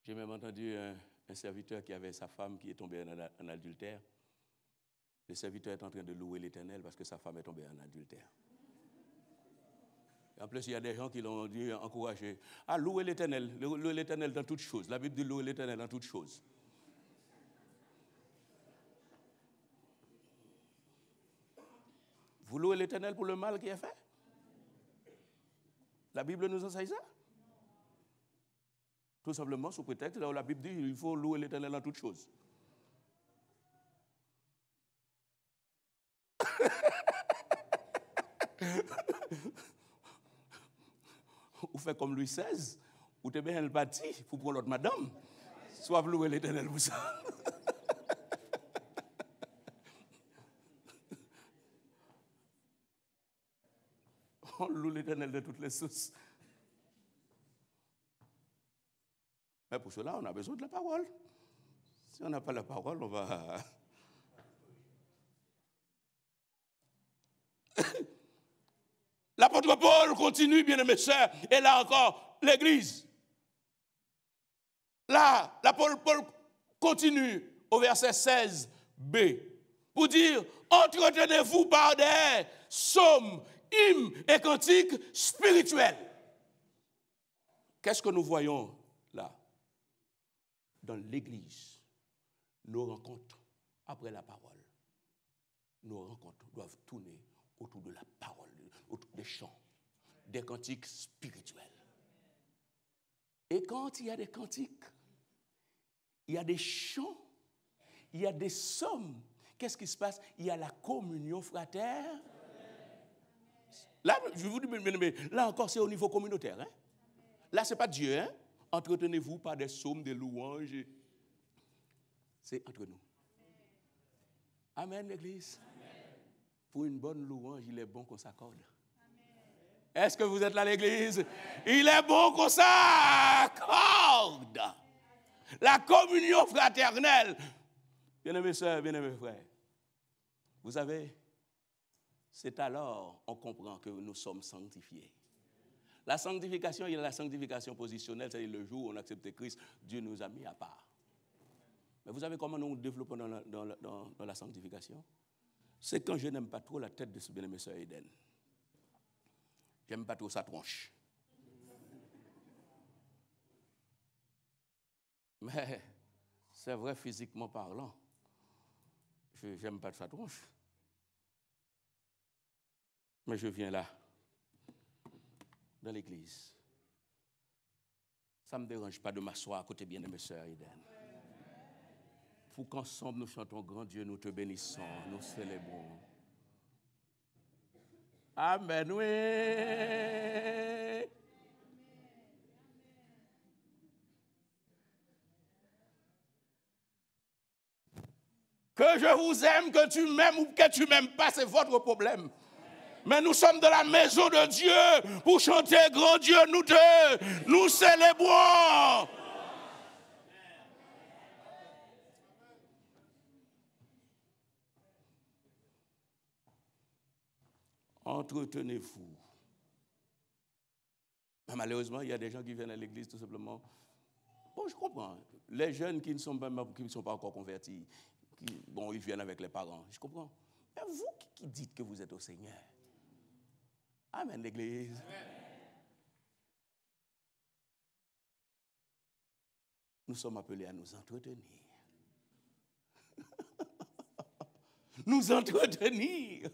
j'ai même entendu un serviteur qui avait sa femme qui est tombée en adultère. Le serviteur est en train de louer l'Éternel parce que sa femme est tombée en adultère. Et en plus, il y a des gens qui l'ont dit, encouragé à louer l'Éternel dans toutes choses. La Bible dit louer l'Éternel dans toutes choses. Vous louez l'Éternel pour le mal qui est fait? La Bible nous enseigne ça? Tout simplement sous prétexte, là où la Bible dit il faut louer l'Éternel dans toutes choses. Ou fait comme Louis XVI, ou t'es bien le bâti pour prendre l'autre madame. Soit vous louez l'Éternel pour ça. On loue l'Éternel de toutes les sources. Mais pour cela, on a besoin de la parole. Si on n'a pas la parole, on va... L'apôtre Paul continue, bien-aimés sœurs, et là encore, l'Église. Là, l'apôtre Paul continue au verset 16b pour dire, entretenez-vous par des psaumes, hymnes et cantiques spirituels. Qu'est-ce que nous voyons là? Dans l'Église, nos rencontres après la parole, nos rencontres doivent tourner autour de la parole, autour des chants, des cantiques spirituels. Et quand il y a des cantiques, il y a des chants, il y a des psaumes, qu'est-ce qui se passe? Il y a la communion fraternaire. Là, je vous dis, mais là encore, c'est au niveau communautaire. Hein? Là, ce n'est pas Dieu. Hein? Entretenez-vous par des psaumes, des louanges. C'est entre nous. Amen, l'Église. Amen. Pour une bonne louange, il est bon qu'on s'accorde. Est-ce que vous êtes là, l'Église? Amen. Il est bon qu'on s'accorde. La communion fraternelle. Bien-aimés sœurs, bien-aimés frères, vous savez, c'est alors qu'on comprend que nous sommes sanctifiés. La sanctification, il y a la sanctification positionnelle, c'est-à-dire le jour où on accepte Christ, Dieu nous a mis à part. Mais vous savez comment nous développons dans la sanctification? C'est quand je n'aime pas trop la tête de ce bien-aimé sœur Eden. J'aime pas trop sa tronche. Mais c'est vrai physiquement parlant. Je n'aime pas sa tronche. Mais je viens là, dans l'église. Ça ne me dérange pas de m'asseoir à côté bien-aimé sœur Eden. Pour qu'ensemble nous chantons grand Dieu, nous te bénissons, nous célébrons. Amen, oui. Que je vous aime, que tu m'aimes ou que tu ne m'aimes pas, c'est votre problème. Mais nous sommes dans la maison de Dieu pour chanter grand Dieu, nous célébrons. Entretenez-vous. Mais malheureusement, il y a des gens qui viennent à l'église tout simplement. Bon, je comprends. Les jeunes qui ne sont pas encore convertis, ils viennent avec les parents. Je comprends. Mais vous qui dites que vous êtes au Seigneur. Amen, l'église. Amen. Nous sommes appelés à nous entretenir. Nous entretenir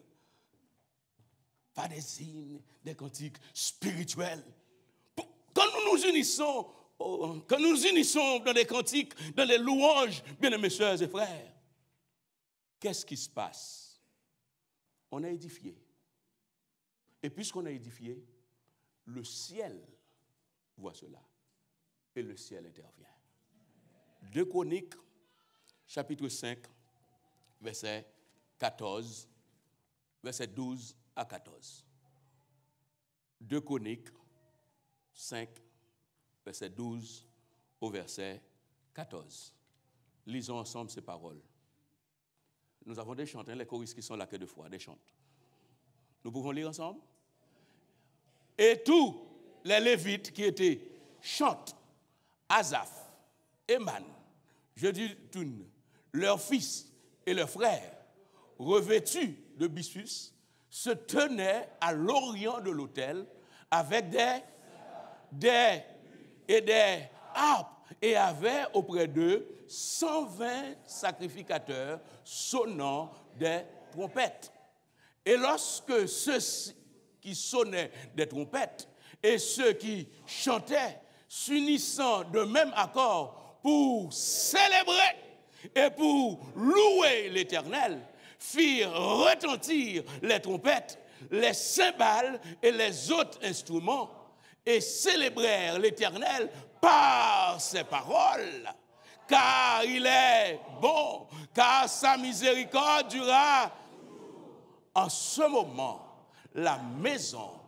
par des hymnes, des cantiques spirituels. Quand nous nous unissons dans des cantiques, dans des louanges, bien-aimés sœurs et frères, qu'est-ce qui se passe? On est édifié. Et puisqu'on est édifié, le ciel voit cela. Et le ciel intervient. 2 Chroniques, chapitre 5, verset 14, verset 12 à 14. 2 Chroniques 5, verset 12 au verset 14. Lisons ensemble ces paroles. Nous avons des chants, les choristes qui sont là que deux fois, des chants. Nous pouvons lire ensemble? Et tous les Lévites qui étaient chantent, Asaph, Éman, Jeduthun, leurs fils et leurs frères, revêtus de byssus, se tenaient à l'orient de l'autel avec des harpes et avaient auprès d'eux 120 sacrificateurs sonnant des trompettes. Et lorsque ceux qui sonnaient des trompettes et ceux qui chantaient, s'unissant de même accord pour célébrer et pour louer l'Éternel, firent retentir les trompettes, les cymbales et les autres instruments, et célébrèrent l'Éternel par ses paroles. Car il est bon, car sa miséricorde durera. En ce moment, la maison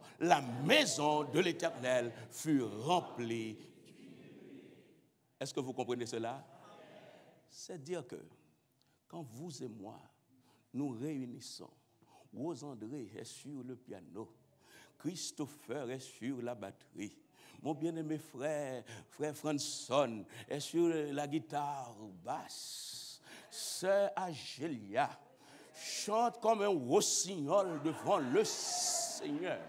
de l'Éternel fut remplie. Est-ce que vous comprenez cela? C'est dire que quand vous et moi, nous réunissons, Rose André est sur le piano, Christopher est sur la batterie, mon bien-aimé frère Franson est sur la guitare basse, sœur Agélia chante comme un rossignol devant le Seigneur.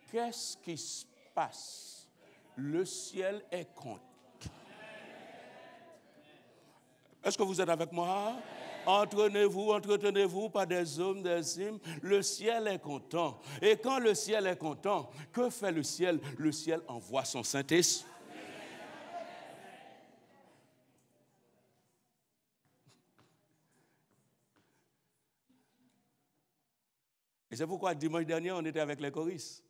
Qu'est-ce qui se passe? Le ciel est content. Est-ce que vous êtes avec moi? Entretenez-vous par des hommes, des hymnes. Le ciel est content. Et quand le ciel est content, que fait le ciel? Le ciel envoie son Saint-Esprit. Et c'est pourquoi dimanche dernier, on était avec les choristes.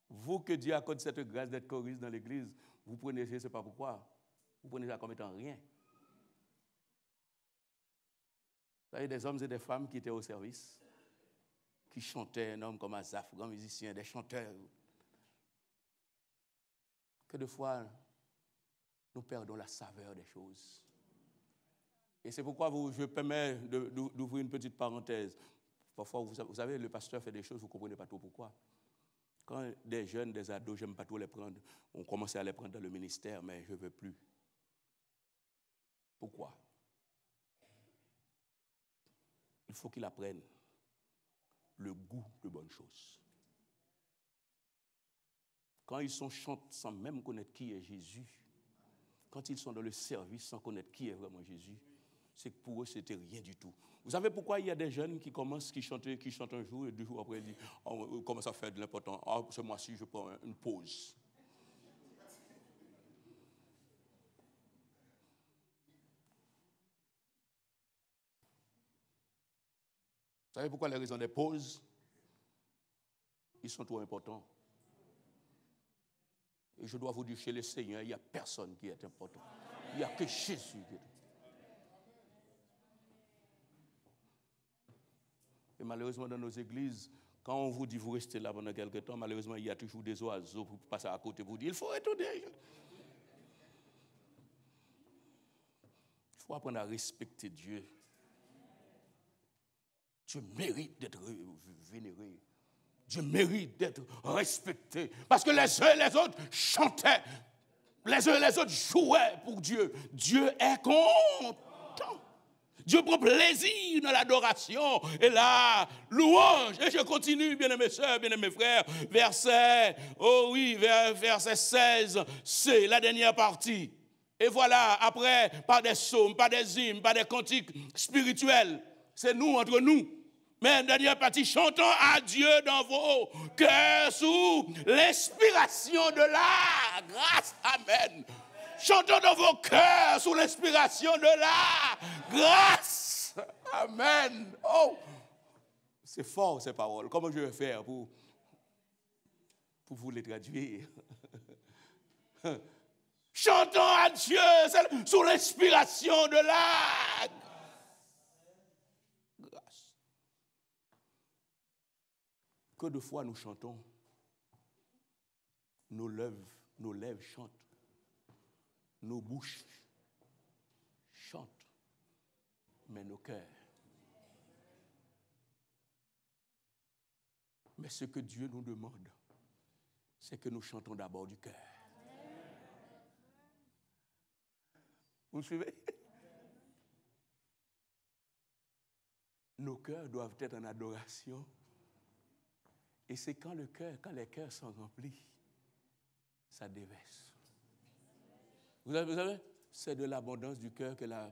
Vous que Dieu accorde cette grâce d'être choriste dans l'église, vous prenez, je ne sais pas pourquoi, vous prenez ça comme étant rien. Vous avez des hommes et des femmes qui étaient au service, qui chantaient, un homme comme Asaph, grand musicien, des chanteurs. Que de fois, nous perdons la saveur des choses. Et c'est pourquoi je permets d'ouvrir une petite parenthèse. Parfois, vous savez, le pasteur fait des choses, vous ne comprenez pas trop pourquoi. Quand des jeunes, des ados, je n'aime pas trop les prendre, on commençait à les prendre dans le ministère, mais je ne veux plus. Pourquoi? Il faut qu'ils apprennent le goût de bonnes choses. Quand ils chantent sans même connaître qui est Jésus, quand ils sont dans le service sans connaître qui est vraiment Jésus, c'est que pour eux, c'était rien du tout. Vous savez pourquoi il y a des jeunes qui chantent un jour et 2 jours après, ils disent, on commence à faire de l'important. Ce mois-ci, je prends une pause. Vous savez pourquoi les raisons des pauses? Ils sont trop importants. Et je dois vous dire, chez le Seigneur, il n'y a personne qui est important. Il n'y a que Jésus qui est important. Et malheureusement, dans nos églises, quand on vous dit vous restez là pendant quelque temps, malheureusement, il y a toujours des oiseaux pour passer à côté pour dire il faut retourner. Il faut apprendre à respecter Dieu. Dieu mérite d'être vénéré. Dieu mérite d'être respecté. Parce que les uns et les autres chantaient. Les uns et les autres jouaient pour Dieu. Dieu est content. Dieu prend plaisir dans l'adoration et la louange. Et je continue, bien-aimés sœurs, bien-aimés frères, verset 16, c'est la dernière partie. Et voilà, après, par des psaumes, par des hymnes, par des cantiques spirituels, c'est nous, entre nous. Mais dernière partie, chantons à Dieu dans vos cœurs sous l'inspiration de la grâce. Amen. Chantons dans vos cœurs sous l'inspiration de la grâce. Amen. Oh, c'est fort ces paroles. Comment je vais faire pour vous les traduire? Chantons à Dieu sous l'inspiration de la grâce. Que de fois nous chantons, nos lèvres chantent. Nos bouches chantent, mais nos cœurs. Mais ce que Dieu nous demande, c'est que nous chantons d'abord du cœur. Vous me suivez? Nos cœurs doivent être en adoration. Et c'est quand les cœurs sont remplis, ça déverse. Vous savez, c'est de l'abondance du cœur que la...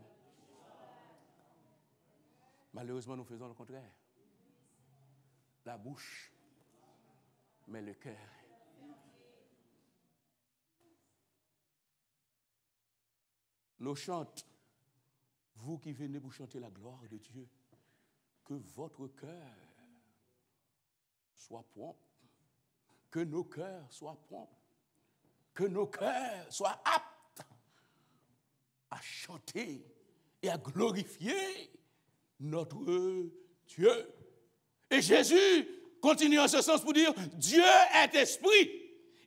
Malheureusement, nous faisons le contraire. La bouche, mais le cœur. Nos chantes, vous qui venez pour chanter la gloire de Dieu, que votre cœur soit prompt, que nos cœurs soient prompts, que nos cœurs soient aptes à chanter et à glorifier notre Dieu. Et Jésus continue en ce sens pour dire, Dieu est esprit.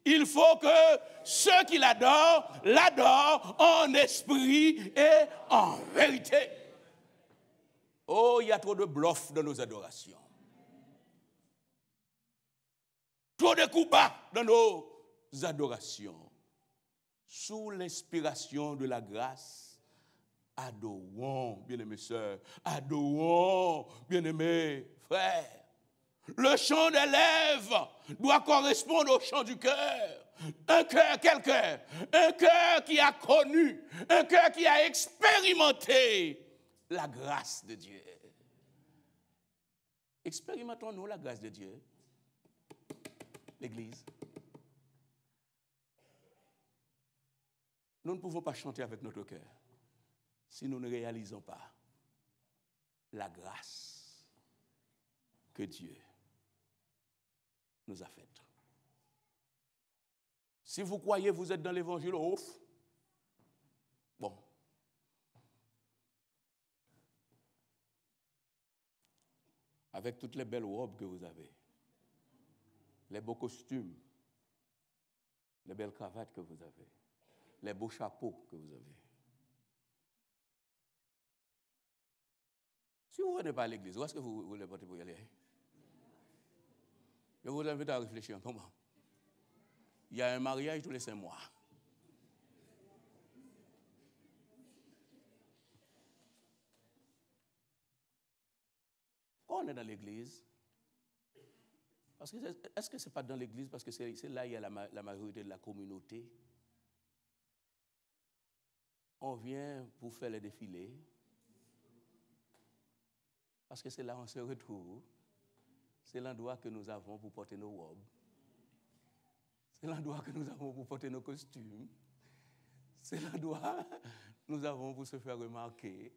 Il faut que ceux qui l'adorent en esprit et en vérité. Oh, il y a trop de bluff dans nos adorations. Trop de coups bas dans nos adorations. Sous l'inspiration de la grâce, adorons, bien-aimés sœurs, adorons, bien-aimés frères. Le chant des lèvres doit correspondre au chant du cœur. Un cœur, quel cœur? Un cœur qui a connu, un cœur qui a expérimenté la grâce de Dieu. Expérimentons-nous la grâce de Dieu, l'Église. Nous ne pouvons pas chanter avec notre cœur si nous ne réalisons pas la grâce que Dieu nous a faite. Si vous croyez vous êtes dans l'évangile, ouf, bon. Avec toutes les belles robes que vous avez, les beaux costumes, les belles cravates que vous avez, les beaux chapeaux que vous avez. Si vous ne venez pas à l'église, où est-ce que vous voulez porter pour y aller? Je vous invite à réfléchir. Comment? Il y a un mariage tous les 5 mois. Quand on est dans l'église, parce que est-ce que ce n'est pas dans l'église parce que c'est là qu'il y a la majorité de la communauté? On vient pour faire les défilés, parce que c'est là qu'on se retrouve. C'est l'endroit que nous avons pour porter nos robes. C'est l'endroit que nous avons pour porter nos costumes. C'est l'endroit que nous avons pour se faire remarquer.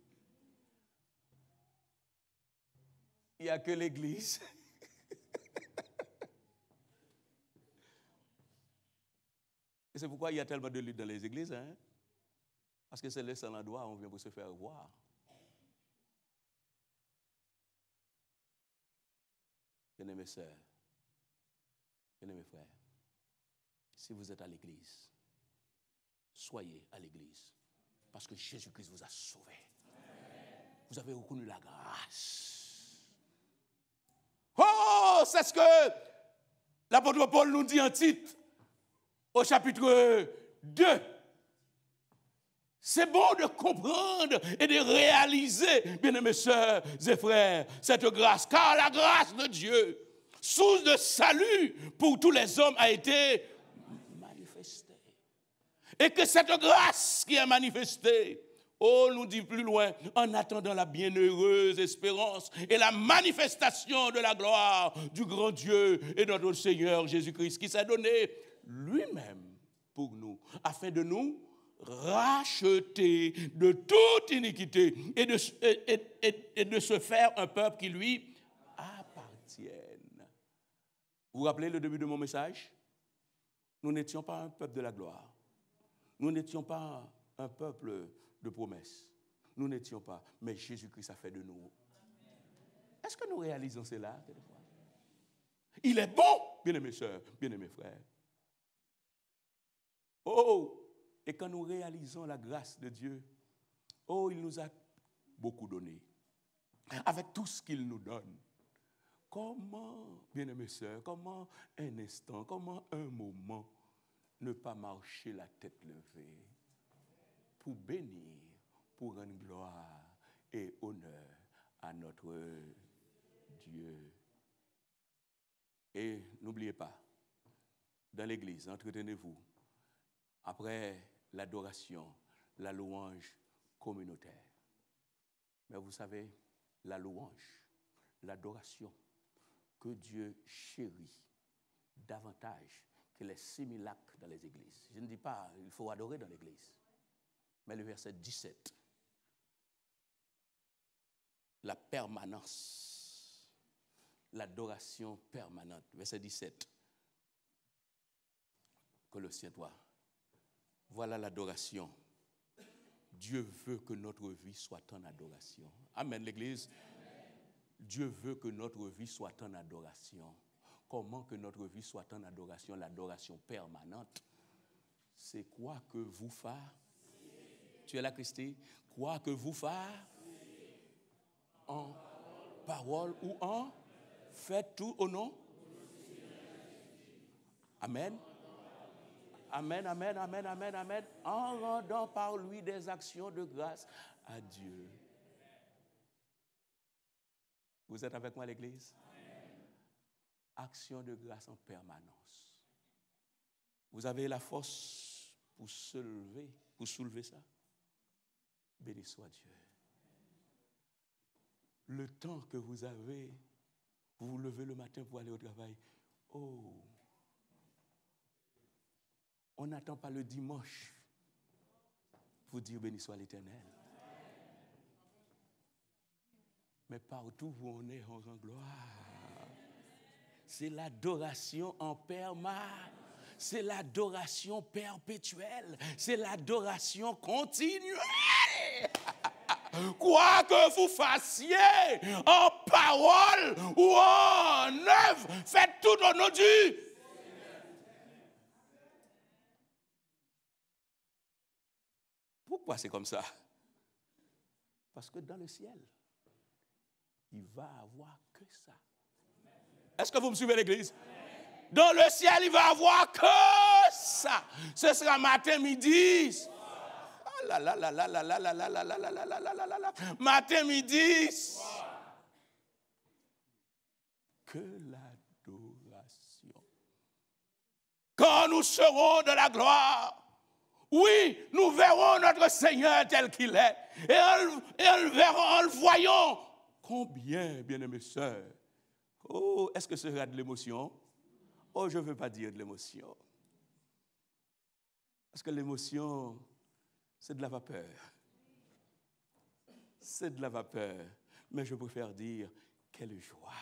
Il n'y a que l'église. Et c'est pourquoi il y a tellement de luttes dans les églises. Hein? Parce que c'est le seul endroit où on vient pour se faire voir. Bien-aimés sœurs, bien-aimés frères, si vous êtes à l'église, soyez à l'église. Parce que Jésus-Christ vous a sauvé. Vous avez reconnu la grâce. Oh, c'est ce que l'apôtre Paul nous dit en titre, au chapitre 2. C'est bon de comprendre et de réaliser, bien-aimés sœurs et frères, cette grâce. Car la grâce de Dieu, source de salut pour tous les hommes, a été manifestée. Et que cette grâce qui est manifestée, oh, nous dit plus loin, en attendant la bienheureuse espérance et la manifestation de la gloire du grand Dieu et de notre Seigneur Jésus-Christ, qui s'est donné lui-même pour nous, afin de nous racheter de toute iniquité et de se faire un peuple qui lui appartienne. Vous vous rappelez le début de mon message? Nous n'étions pas un peuple de la gloire. Nous n'étions pas un peuple de promesses. Nous n'étions pas, mais Jésus-Christ a fait de nous. Est-ce que nous réalisons cela quelquefois? Il est bon, bien-aimés sœurs, bien-aimés frères. Oh, et quand nous réalisons la grâce de Dieu, oh, il nous a beaucoup donné. Avec tout ce qu'il nous donne. Comment, bien-aimés sœurs, comment un instant, comment un moment ne pas marcher la tête levée pour bénir, pour rendre gloire et honneur à notre Dieu. Et n'oubliez pas, dans l'église, entretenez-vous après l'adoration, la louange communautaire. Mais vous savez, la louange, l'adoration que Dieu chérit davantage que les simulacres dans les églises. Je ne dis pas il faut adorer dans l'église, mais le verset 17, la permanence, l'adoration permanente. Verset 17, Colossiens 3. Voilà l'adoration. Dieu veut que notre vie soit en adoration. Amen, l'Église. Dieu veut que notre vie soit en adoration. Comment que notre vie soit en adoration? L'adoration permanente. C'est quoi que vous faites? Tu es là, Christy? Quoi que vous faites? En parole ou en? Faites tout au nom? Amen. Amen, amen, amen, amen, amen. En rendant par lui des actions de grâce à Dieu. Vous êtes avec moi, l'Église? Action de grâce en permanence. Vous avez la force pour se lever, pour soulever ça? Béni soit Dieu. Le temps que vous avez, vous vous levez le matin pour aller au travail. Oh! On n'attend pas le dimanche pour dire béni soit l'Éternel. Mais partout où on est, on rend gloire. C'est l'adoration en permanence. C'est l'adoration perpétuelle. C'est l'adoration continuelle. Quoi que vous fassiez, en parole ou en œuvre, faites tout au nom du. Pourquoi c'est comme ça? Parce que dans le ciel, il va avoir que ça. Est-ce que vous me suivez, l'Église? Dans le ciel, il va avoir que ça. Ce sera matin, midi. Matin, midi. Que l'adoration. Quand nous serons de la gloire, oui, nous verrons notre Seigneur tel qu'il est. Et en le voyant, combien, bien-aimés sœurs. Oh, est-ce que ce sera de l'émotion? Oh, je ne veux pas dire de l'émotion. Parce que l'émotion, c'est de la vapeur. C'est de la vapeur. Mais je préfère dire, quelle joie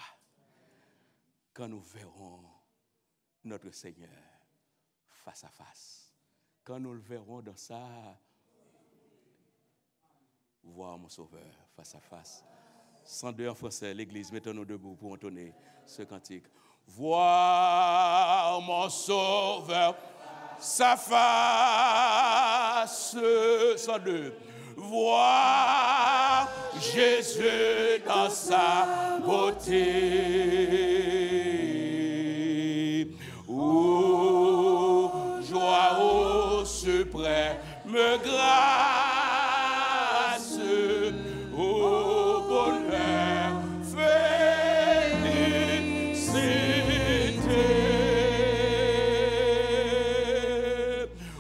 quand nous verrons notre Seigneur face à face. Quand nous le verrons dans ça, voir mon Sauveur face à face. 102 en français, l'Église, mettons-nous debout pour entonner ce cantique. Voir mon Sauveur sa face. 102. Voir Jésus dans sa beauté. suprême grâce, au bonheur, félicité.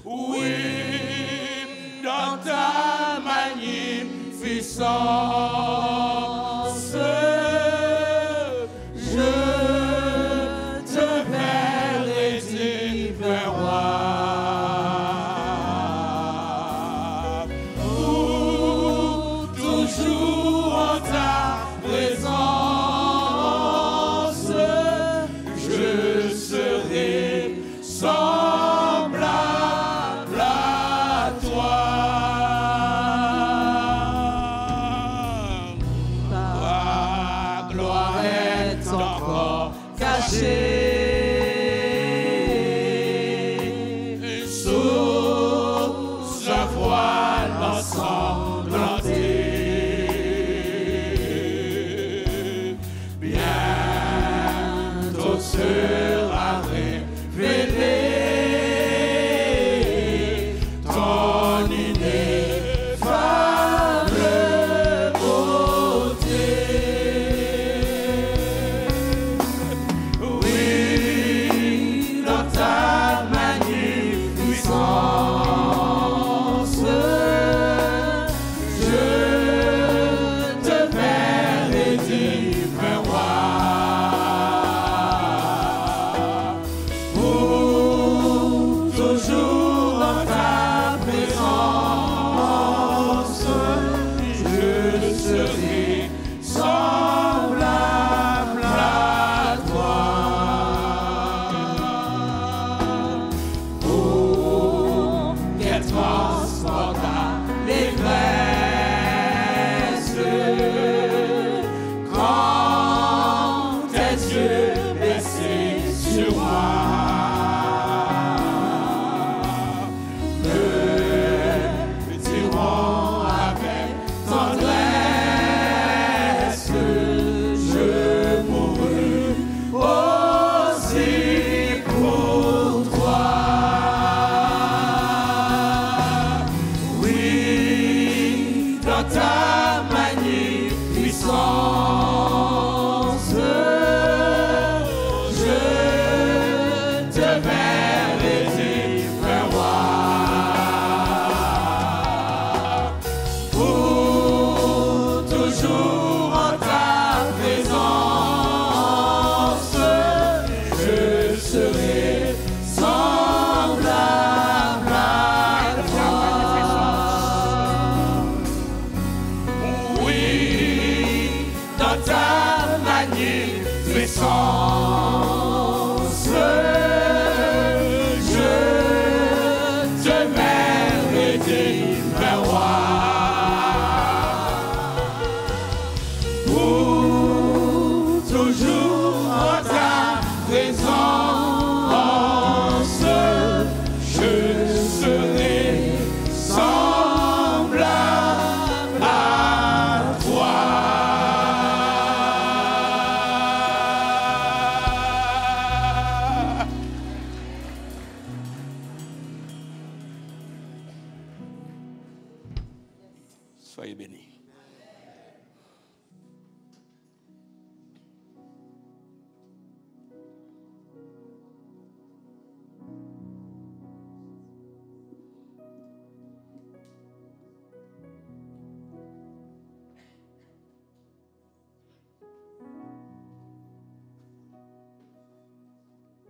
Oui, dans ta magnificence, je te verrai divin roi. Toujours en ta présence, je serai semblable à toi. Ta gloire est encore cachée sous un voile ensanglanté. Bientôt sera révélé ton ineffable beauté. Oui, dans ta magnificence, je te verrai divin roi. Pour toujours en ta présence, je serai semblable à toi. Oh, qu'elle transporta les graisses quand tes yeux baissés sur moi me diront avec tendresse, je mourus aussi pour toi. Oui, dans ta magnificence, je te verrai divin roi. Pour toujours en ta présence, je serai semblable à toi. Oui, dans ta magnificence, je te verrai divin roi. Pour toujours en ta présence, je serai semblable à toi. Soyez bénis.